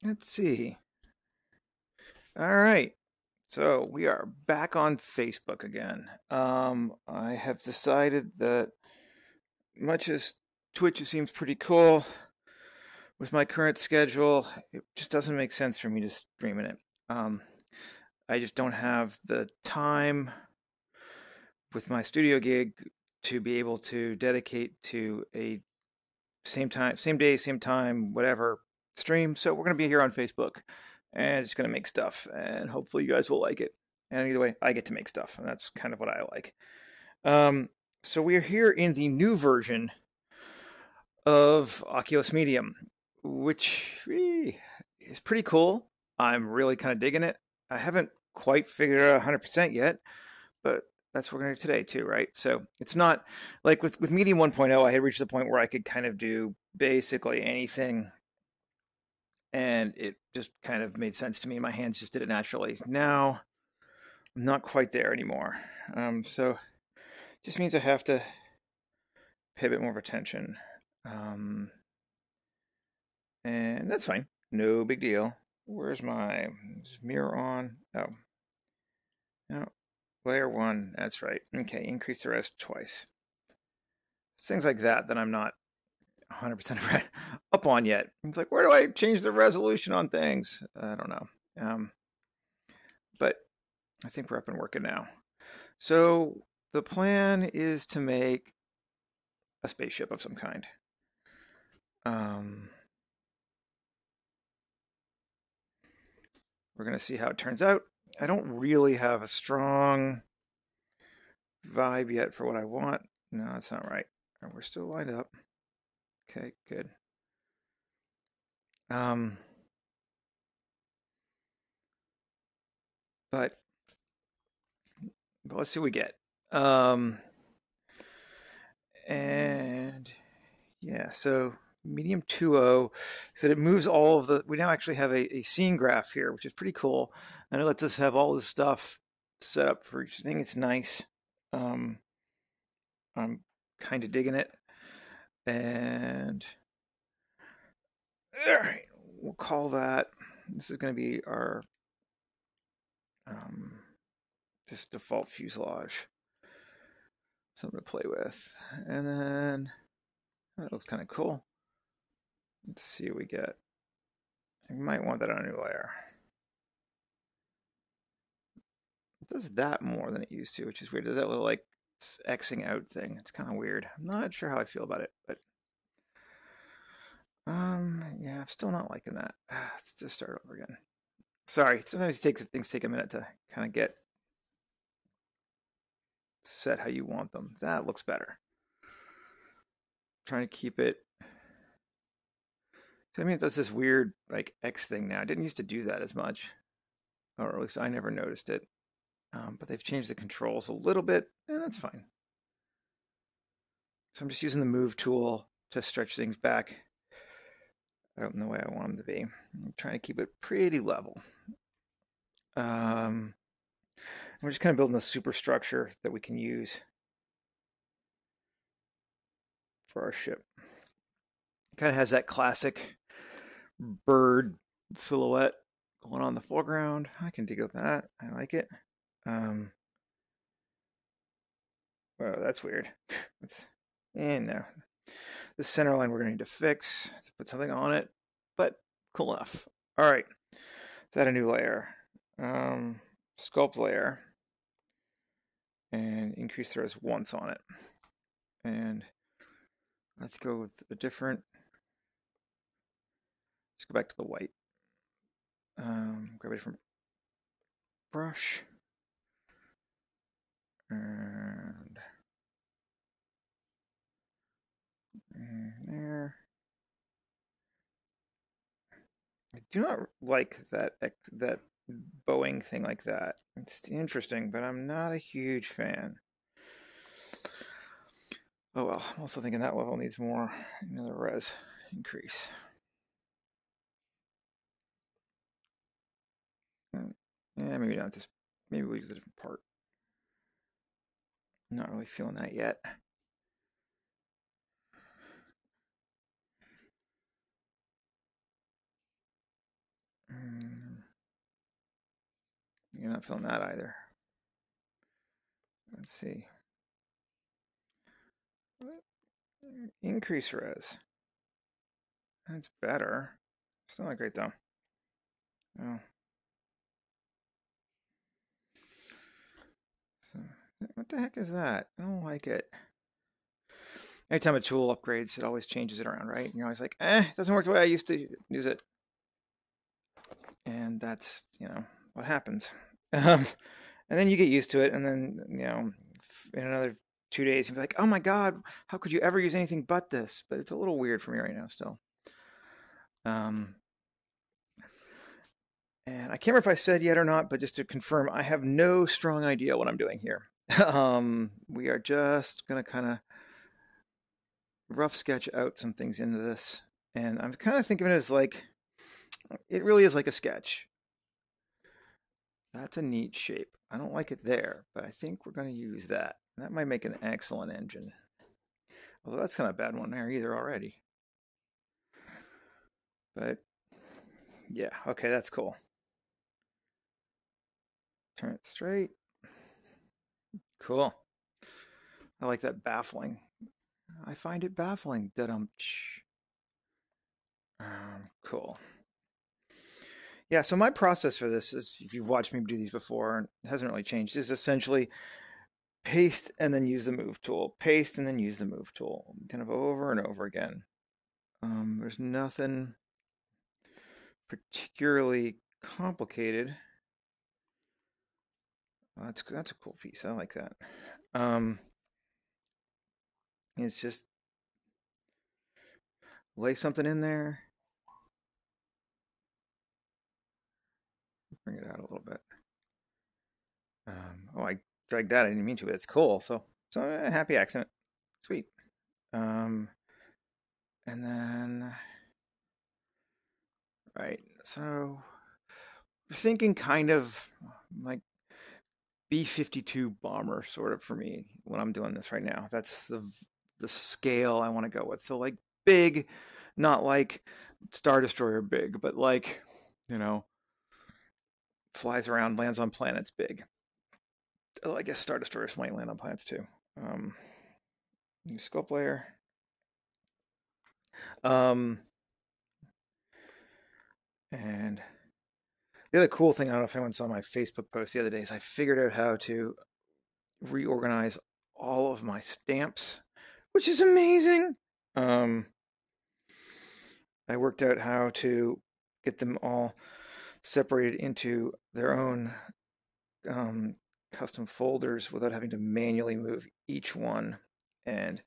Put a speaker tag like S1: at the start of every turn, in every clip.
S1: Let's see. All right. So we are back on Facebook again. I have decided that much as Twitch seems pretty cool, with my current schedule, it just doesn't make sense for me to stream in it. Um, I just don't have the time with my studio gig to be able to dedicate to a same time, same day, same time, whatever stream. So we're going to be here on Facebook and just going to make stuff, and hopefully you guys will like it. And either way, I get to make stuff, and that's kind of what I like. Um, so we are here in the new version of Oculus Medium, which is pretty cool. I'm really kind of digging it. I haven't quite figured it out 100% yet, but that's what we're going to do today too, right? So it's not like with Medium 1.0, I had reached the point where I could kind of do basically anything, and it just kind of made sense to me. My hands just did it naturally. Now I'm not quite there anymore. So it just means I have to pay a bit more of attention. And that's fine. No big deal. Where's my mirror on? Oh, no. Layer one. That's right. Okay, increase the rest twice. Things like that I'm not 100% up on yet. It's like, where do I change the resolution on things? I don't know. But I think we're up and working now. So the plan is to make a spaceship of some kind. We're going to see how it turns out. I don't really have a strong vibe yet for what I want. No, that's not right. We're still lined up. Okay, good. But let's see what we get. And yeah, so Medium 2.0 said it moves all of the. We now actually have a scene graph here, which is pretty cool, and it lets us have all this stuff set up for each thing. It's nice. I'm kind of digging it, and all right, we'll call that. This is going to be our just default fuselage. Something to play with, and then that looks kind of cool. Let's see what we get. I might want that on a new layer. It does that more than it used to, which is weird. It does that little like Xing out thing. It's kind of weird. I'm not sure how I feel about it, but yeah, I'm still not liking that. Let's just start over again. Sorry, sometimes things take a minute to kind of get set how you want them. That looks better. Trying to keep it. So, I mean, it does this weird like X thing now. It didn't used to do that as much, or at least I never noticed it. But they've changed the controls a little bit, and that's fine. So I'm just using the move tool to stretch things back out in the way I want them to be. I'm trying to keep it pretty level. We're just kind of building a superstructure that we can use for our ship. It kind of has that classic bird silhouette going on in the foreground. I can dig with that. I like it. Well, that's weird. And no. The center line we're going to need to fix to put something on it, but cool enough. All right. Let's add a new layer. Sculpt layer. And increase throws once on it. And let's go with a different. Let's go back to the white. Grab a different brush. And there. I do not like that bowing thing like that. It's interesting, but I'm not a huge fan. Oh well, I'm also thinking that level needs more, another res increase. Yeah, maybe not this. Maybe we use a different part. Not really feeling that yet. You're not feeling that either. Let's see. Increase res. That's better. Still not great though. Oh. So, what the heck is that? I don't like it. Anytime a tool upgrades, it always changes it around, right? And you're always like, it doesn't work the way I used to use it. And that's, what happens. And then you get used to it, and then, in another 2 days, you'll be like, oh my God, how could you ever use anything but this? But it's a little weird for me right now still. And I can't remember if I said yet or not, but just to confirm, I have no strong idea what I'm doing here. We are just going to kind of rough sketch out some things into this. And I'm kind of thinking of it as like, it really is like a sketch. That's a neat shape. I don't like it there, but I think we're going to use that. That might make an excellent engine. Although that's kind of a bad one there either already. But yeah, okay, that's cool. Turn it straight. Cool. I like that baffling. I find it baffling. Cool. Yeah, so my process for this is, if you've watched me do these before, it hasn't really changed, is essentially paste and then use the move tool, paste and then use the move tool, kind of over and over again. There's nothing particularly complicated. That's a cool piece. I like that. It's just lay something in there, bring it out a little bit. Oh, I dragged that. I didn't mean to, but it's cool. So a happy accident. Sweet. And then, right. So we're thinking kind of like B-52 bomber sort of for me when I'm doing this right now. That's the scale I want to go with. So like big, not like Star Destroyer big, but like, flies around, lands on planets big. I guess Star Destroyers might land on planets too. New scope layer. And the other cool thing, I don't know if anyone saw my Facebook post the other day, is I figured out how to reorganize all of my stamps, which is amazing. I worked out how to get them all separated into their own custom folders without having to manually move each one. And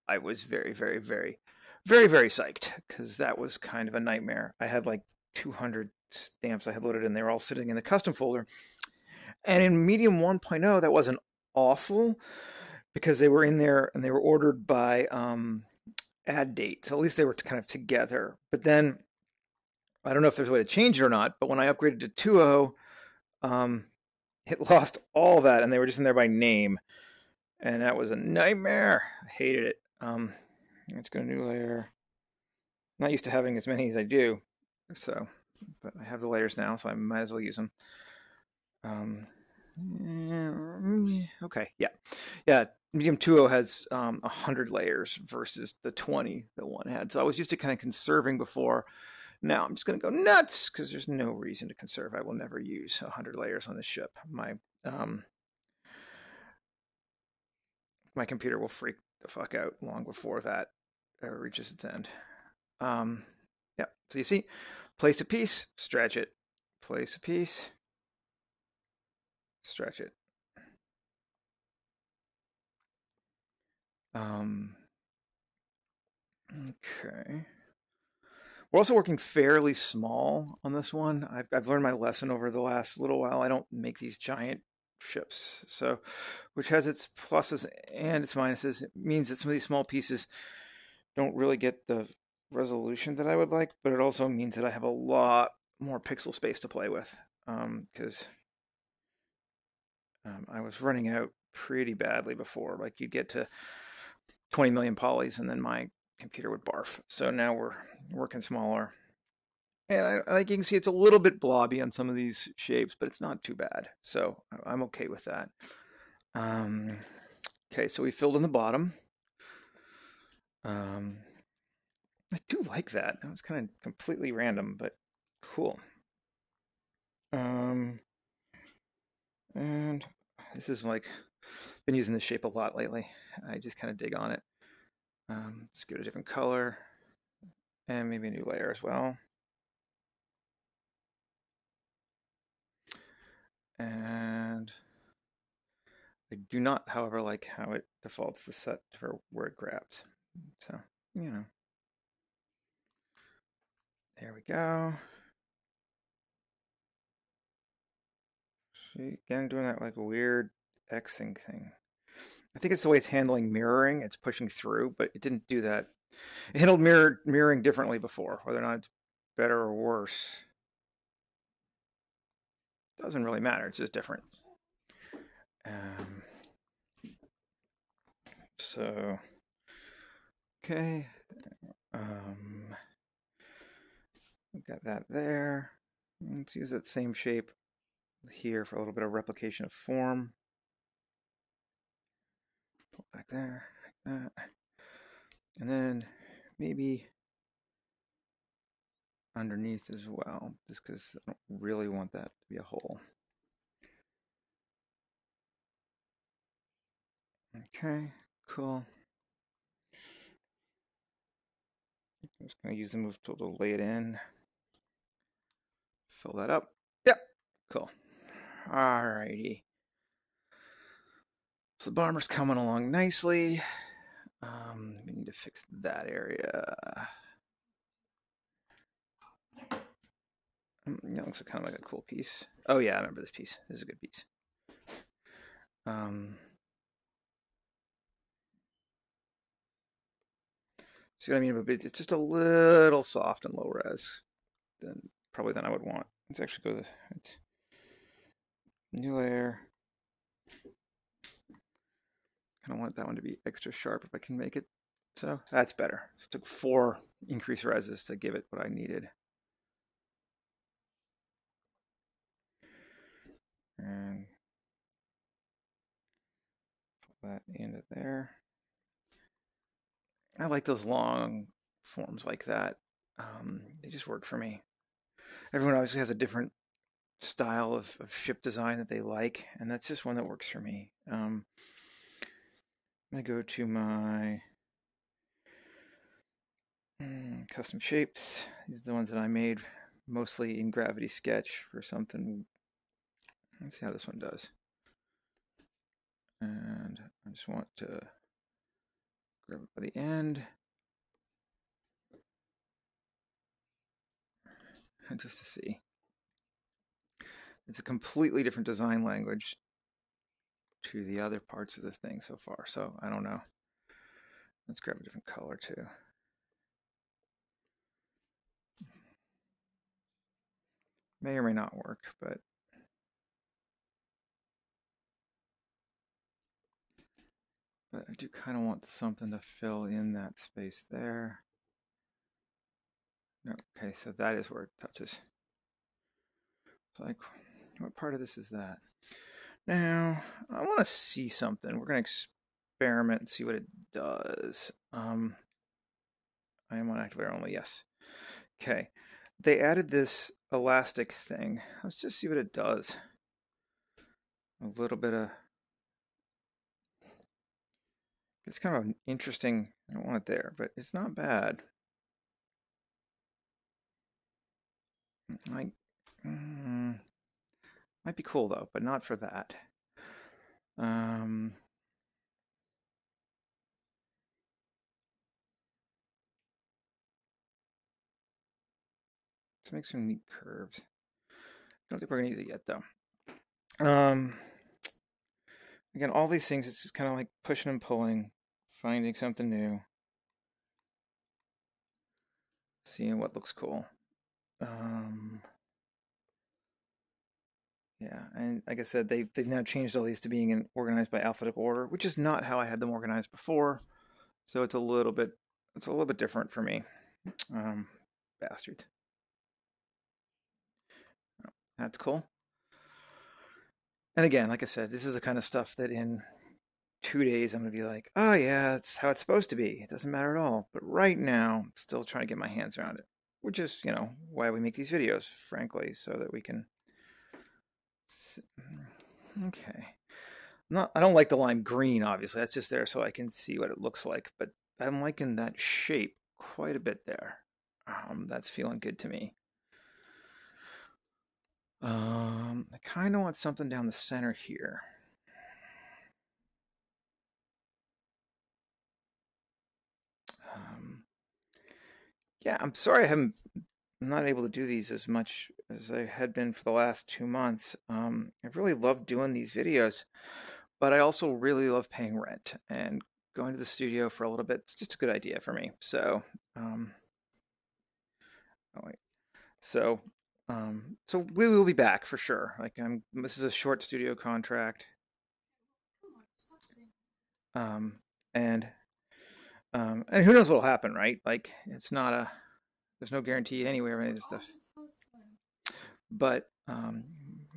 S1: I was very, very, very, very, very psyched because that was kind of a nightmare. I had like 200 stamps I had loaded in. They were all sitting in the custom folder. And in Medium 1.0, that wasn't awful because they were in there and they were ordered by add date. So at least they were kind of together. But then I don't know if there's a way to change it or not, but when I upgraded to 2.0, it lost all that and they were just in there by name. And that was a nightmare. I hated it. Let's go to new layer. I'm not used to having as many as I do. So, but I have the layers now, so I might as well use them. Okay, yeah. Medium 2.0 has 100 layers versus the 20 that one had. So I was used to kind of conserving before. Now I'm just going to go nuts because there's no reason to conserve. I will never use 100 layers on this ship. My computer will freak the fuck out long before that reaches its end. Yeah, so you see, place a piece, stretch it. Place a piece, stretch it. Okay. We're also working fairly small on this one. I've learned my lesson over the last little while. I don't make these giant ships, so which has its pluses and its minuses. It means that some of these small pieces don't really get the resolution that I would like, but it also means that I have a lot more pixel space to play with because I was running out pretty badly before. Like you'd get to 20 million polys and then my computer would barf. So now we're working smaller. And like you can see, it's a little bit blobby on some of these shapes, but it's not too bad. So I'm okay with that. Um, okay, so we filled in the bottom. Um, I do like that. That was kind of completely random, but cool. Um, and this is like, been using this shape a lot lately. I just kind of dig on it. Let's give it a different color and maybe a new layer as well. And I do not, however, like how it defaults the set for where it grabs. So, you know, there we go. See, again, doing that like weird Xing thing. I think it's the way it's handling mirroring. It's pushing through, but it didn't do that. It handled mirroring differently before. Whether or not it's better or worse doesn't really matter. It's just different. Um, so, okay. Um, we got that there. Let's use that same shape here for a little bit of replication of form. Pull back there, like that. And then maybe underneath as well, just because I don't really want that to be a hole. Okay, cool. I'm just going to use the move tool to lay it in. Fill that up. Yep, cool. Alrighty. So the bomber's coming along nicely. We need to fix that area. That looks kind of like a cool piece. Oh yeah, I remember this piece. This is a good piece. See what I mean? But it's just a little soft and low res than probably than I would want. Let's actually go to it's new layer. Kind of want that one to be extra sharp if I can make it. So that's better. So it took 4 increase reses to give it what I needed. And put that into there. I like those long forms like that. They just work for me. Everyone obviously has a different style of ship design that they like, and that's just one that works for me. I'm gonna go to my custom shapes. These are the ones that I made mostly in Gravity Sketch for something. Let's see how this one does. And I just want to grab it by the end. Just to see. It's a completely different design language to the other parts of this thing so far. So I don't know. Let's grab a different color too. May or may not work, but I do kind of want something to fill in that space there. Okay, so that is where it touches. It's like, what part of this is that? Now, I want to see something. We're going to experiment and see what it does. I am on activator only, yes. Okay, they added this elastic thing. Let's just see what it does. A little bit of, it's kind of an interesting, I don't want it there, but it's not bad. Like, might be cool though, but not for that. Let's make some neat curves. Don't think we're gonna use it yet though. Again, all these things, it's just kind of like pushing and pulling, finding something new, seeing what looks cool. Yeah, and like I said, they've now changed all these to being organized by alphabetical order, which is not how I had them organized before. So it's a little bit different for me. Bastards. That's cool. And again, like I said, this is the kind of stuff that in 2 days I'm gonna be like, oh yeah, that's how it's supposed to be. It doesn't matter at all. But right now, I'm still trying to get my hands around it, which is, why we make these videos, frankly, so that we can. Okay. Not, I don't like the lime green, obviously. That's just there so I can see what it looks like. But I'm liking that shape quite a bit there. That's feeling good to me. I kind of want something down the center here. Um, yeah, I'm sorry I'm not able to do these as much as I had been for the last 2 months. I've really loved doing these videos, but I also really love paying rent and going to the studio for a little bit. It's just a good idea for me. Um, oh wait. So, so we will be back for sure. This is a short studio contract. Um, and, and who knows what'll happen, right? Like, there's no guarantee anywhere of any of this stuff. But,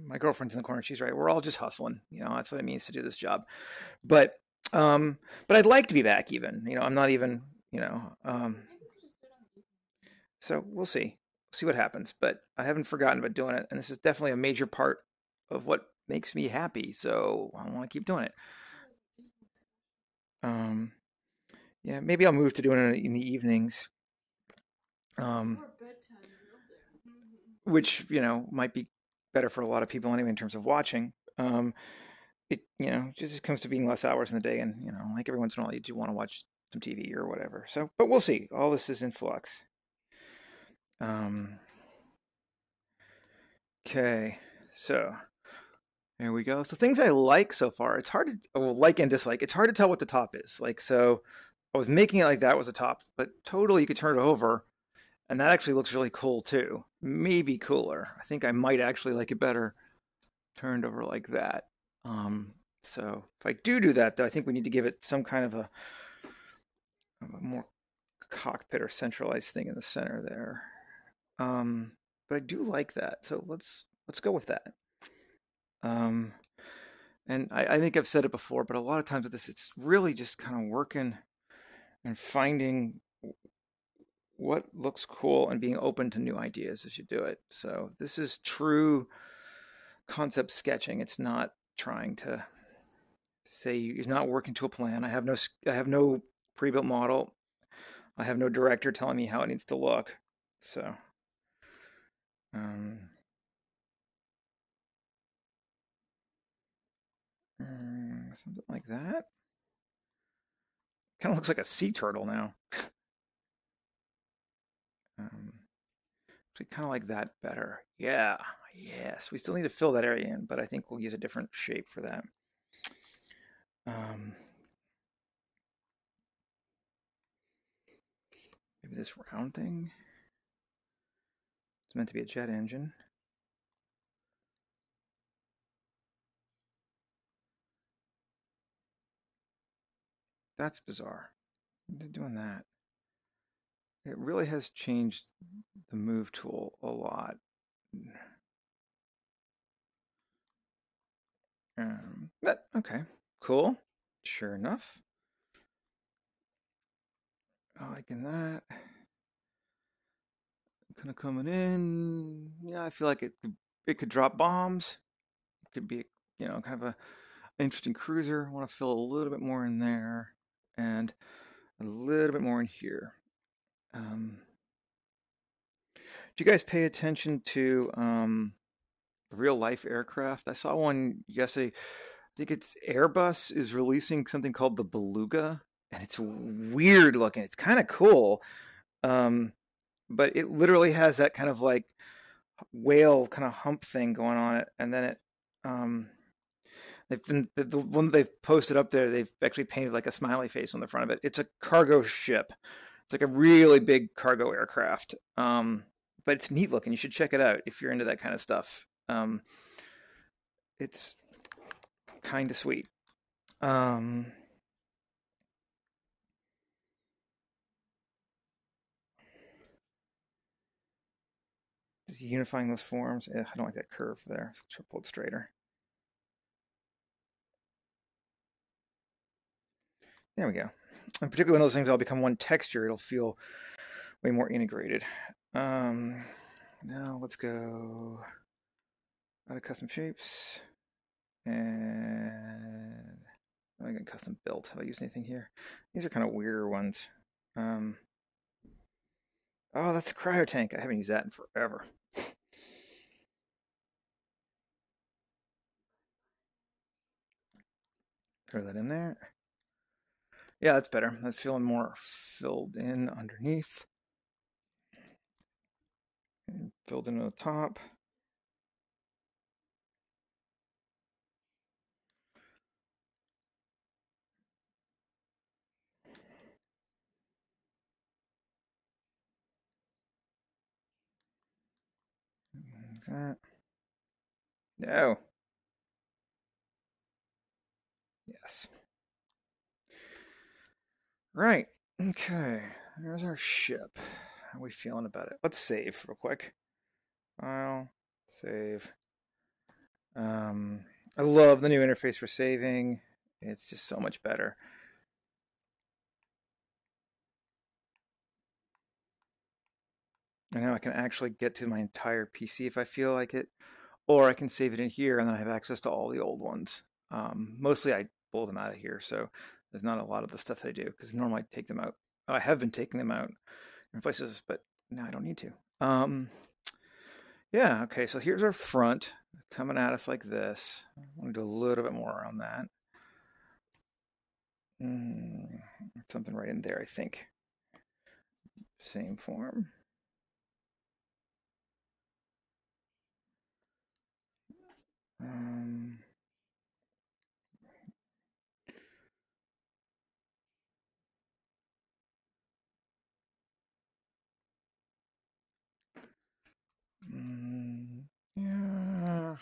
S1: my girlfriend's in the corner. She's right. We're all just hustling. That's what it means to do this job. But, but I'd like to be back even. I'm not even, so we'll see. See what happens. But I haven't forgotten about doing it. And this is definitely a major part of what makes me happy. So I want to keep doing it. Um, yeah, maybe I'll move to doing it in the evenings. Um, which, might be better for a lot of people anyway in terms of watching. It, just comes to being less hours in the day. And, like every once in a while, you do want to watch some TV or whatever. So, but we'll see. All this is in flux. Um, okay. So there we go. So things I like so far. It's hard to like and dislike. It's hard to tell what the top is. Like, so I was making it like that was the top, but totally you could turn it over, and that actually looks really cool too. Maybe cooler. I think I might actually like it better turned over like that. Um, so if I do that, though, I think we need to give it some kind of a more cockpit or centralized thing in the center there. But I do like that, so let's go with that. Um, and I think I've said it before, but a lot of times with this, it's really just kind of working and finding what looks cool and being open to new ideas as you do it. So this is true concept sketching. It's not trying to say you're not working to a plan. I have no pre-built model. I have no director telling me how it needs to look. So um, something like that. Kind of looks like a sea turtle now. Um, kind of like that better. Yeah. Yes. We still need to fill that area in, but I think we'll use a different shape for that. Um, maybe this round thing. It's meant to be a jet engine. That's bizarre. They're doing that. It really has changed the move tool a lot. But okay, cool. Sure enough, I liking that. Kind of coming in. Yeah, I feel like it could drop bombs. It could be kind of a interesting cruiser. I want to fill a little bit more in there and a little bit more in here. Do you guys pay attention to real life aircraft? I saw one yesterday. I think it's Airbus is releasing something called the Beluga, and it's weird looking. It's kind of cool, um, but it literally has that kind of like whale kind of hump thing going on it, and then it. They've been, the one they've posted up there. They've actually painted like a smiley face on the front of it. It's a cargo ship. It's like a really big cargo aircraft. But it's neat looking. You should check it out if you're into that kind of stuff. It's kind of sweet. Um, unifying those forms. I don't like that curve there. So pull it straighter. There we go. And particularly when those things all become one texture, it'll feel way more integrated. Now let's go out of custom shapes. And I'm going to custom built. Have I used anything here? These are kind of weirder ones. Oh, that's the cryo tank. I haven't used that in forever. Throw that in there. Yeah, that's better. That's feeling more filled in underneath. And filled into the top. Like that. No. Yes. Right. Okay. There's our ship. How are we feeling about it? Let's save real quick. File. Save. I love the new interface for saving. It's just so much better. And now I can actually get to my entire PC if I feel like it, or I can save it in here and then I have access to all the old ones. Mostly I pull them out of here, so there's not a lot of the stuff that I do because normally I take them out. I have been taking them out in places, but now I don't need to. Yeah, okay, so here's our front coming at us like this. I want to do a little bit more on that. Something right in there, I think. Same form. Yeah.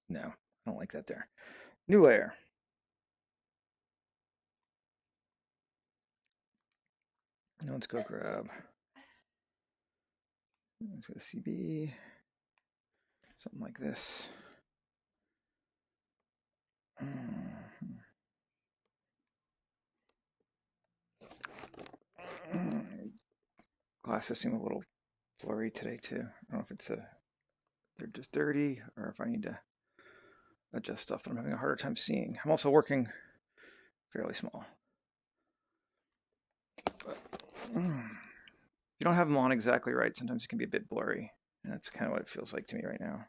S1: No, I don't like that there. New layer. Now let's go grab. Let's go to CB. Something like this. Glasses seem a little blurry today too. I don't know if it's they're just dirty or if I need to adjust stuff, but I'm having a harder time seeing. I'm also working fairly small. But, you don't have them on exactly right. Sometimes it can be a bit blurry, and that's kind of what it feels like to me right now.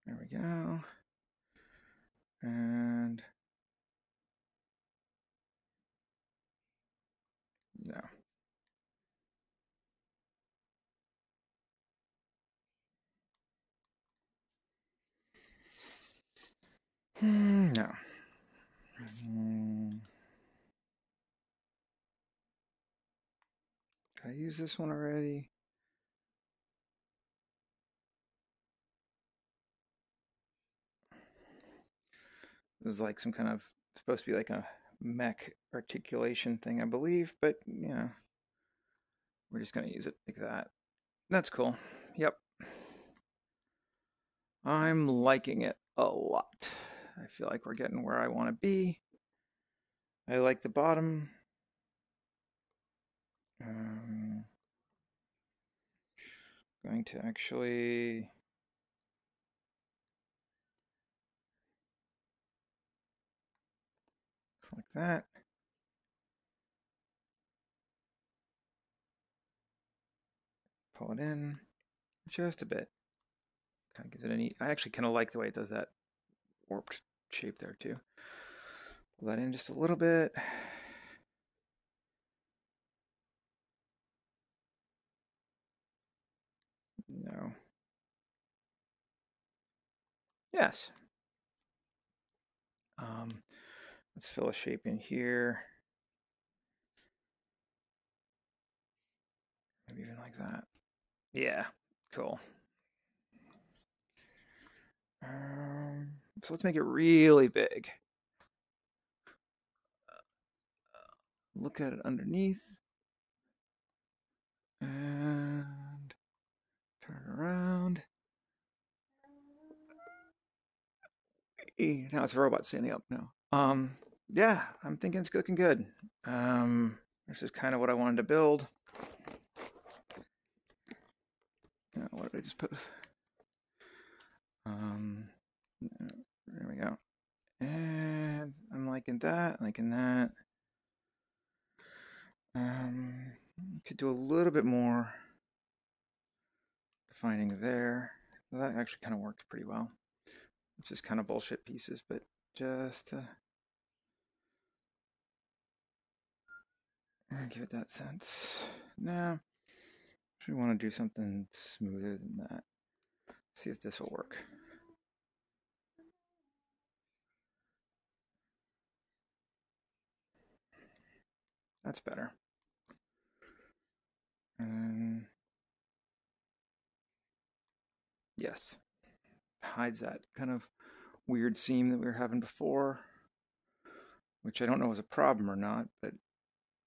S1: There we go. And no. No. Did I use this one already? This is like some kind of supposed to be like a mech articulation thing, I believe, but you know, we're just gonna use it like that. That's cool. Yep. I'm liking it a lot. I feel like we're getting where I want to be. I like the bottom. Going to actually like that. Pull it in just a bit. Kind of gives it a neat. I actually kind of like the way it does that warped shape there too. Pull that in just a little bit. No. Yes. Let's fill a shape in here. Maybe even like that. Yeah, cool. So let's make it really big. Look at it underneath. And turn around. Now it's a robot standing up now. Yeah, I'm thinking it's looking good. This is kind of what I wanted to build. What did I just post? There we go. And I'm liking that, liking that. Could do a little bit more defining there. Well, that actually kind of worked pretty well. It's just kind of bullshit pieces, but just to give it that sense. Now, we want to do something smoother than that. See if this will work. That's better. And yes, hides that kind of weird seam that we were having before, which I don't know was a problem or not, but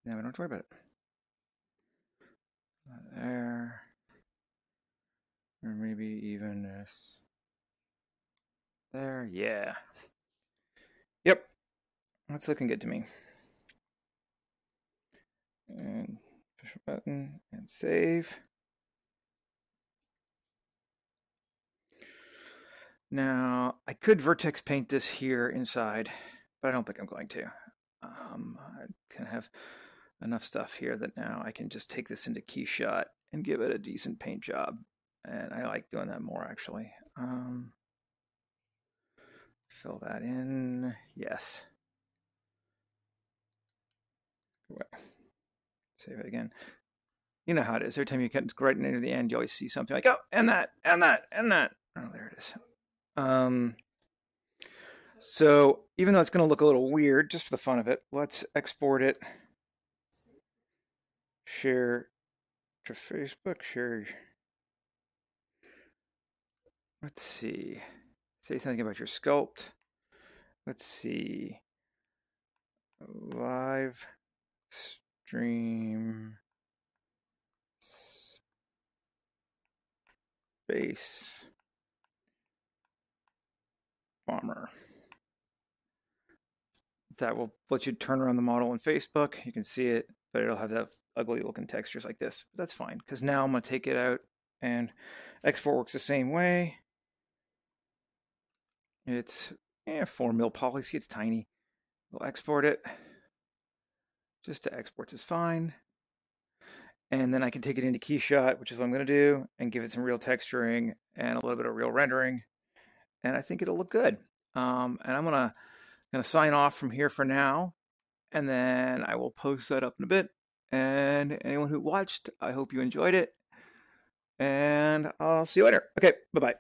S1: yeah, we don't have to worry about it. There. Or maybe even this. There, yeah. Yep, that's looking good to me. And push a button and save. Now, I could vertex paint this here inside, but I don't think I'm going to. I can have enough stuff here that now I can just take this into Keyshot and give it a decent paint job. And I like doing that more, actually. Fill that in. Yes. Save it again. You know how it is. Every time you get right near the end, you always see something like, oh, and that, and that, and that. Oh, there it is. So even though it's going to look a little weird, just for the fun of it, let's export it. Share to Facebook. Share. Let's see. Say something about your sculpt. Let's see. Live stream space bomber. That will let you turn around the model in Facebook. You can see it, but it'll have that ugly looking textures like this. But that's fine, because now I'm going to take it out, and export works the same way. It's 4 mil poly. See, it's tiny. We'll export it. Just to exports is fine. And then I can take it into Keyshot, which is what I'm going to do, and give it some real texturing and a little bit of real rendering. And I think it'll look good. And I'm going to sign off from here for now. And then I will post that up in a bit. And anyone who watched, I hope you enjoyed it. And I'll see you later. Okay, bye-bye.